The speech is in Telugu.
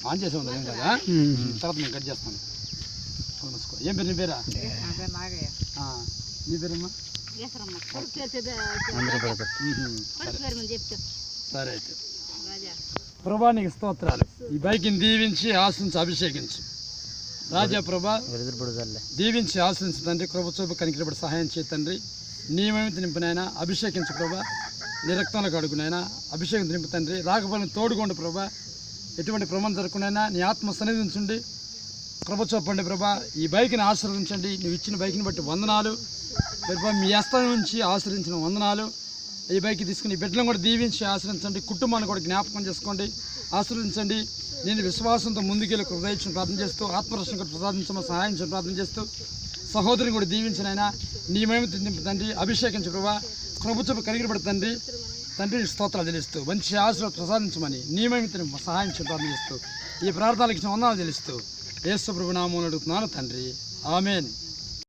ఆన్ చేసి ఉందా ఏం కదా, తర్వాత నేను కట్ చేస్తాను. ఏం పేరు నీ పేరా? నీ పేరమ్మా? సరే అయితే ప్రభా నీకు స్తోత్రాలు. ఈ బైక్ని దీవించి ఆశించి అభిషేకించు రాజా. ప్రభా దీవించి ఆశించు తండ్రి. కృప చూపు కనికరపడి సహాయం చేయి తండ్రి. నియమిత నింపునైనా అభిషేకించు ప్రభా. నీ రక్తంలో కడుగునైనా అభిషేకం నింపు తండ్రి. రాకపోయిన తోడుకోండి ప్రభా. ఎటువంటి ప్రమాదం జరగకుండాైనా నీ ఆత్మ సన్నిధించండి. కృప చూపండి ప్రభా. ఈ బైక్ని ఆశీర్వదించండి. నువ్వు ఇచ్చిన బైక్ని బట్టి వందనాలు ప్రభా. మీ హస్తం నుంచి ఆశ్రయించిన వందనాలు. ఈ బైక్ తీసుకుని బిడ్డలను కూడా దీవించి ఆశ్రయించండి. కుటుంబాన్ని కూడా జ్ఞాపకం చేసుకోండి, ఆశీర్వదించండి. నేను విశ్వాసంతో ముందుకెళ్ళి హృదయించిన ప్రార్థన చేస్తూ, ఆత్మరక్షణ కూడా ప్రసాదించమని సహాయం ప్రార్థన చేస్తూ, సహోదరిని కూడా దీవించినైనా నీ మహిమ నింపు తండ్రి. అభిషేకించు ప్రభా. కృప చూపు కనికరపడి తండ్రి. తండ్రిని స్తోత్రాలు చెల్లిస్తూ మంచి ఆశీర్వాదం ప్రసాదించమని నీ మహిమ సహాయం ప్రార్థన చేస్తూ, ఈ ప్రార్థనలకు ఇచ్చిన వందనాలు చెల్లిస్తూ యేసు ప్రభు నామములో అడుగుతున్నాను తండ్రి. ఆమేన్.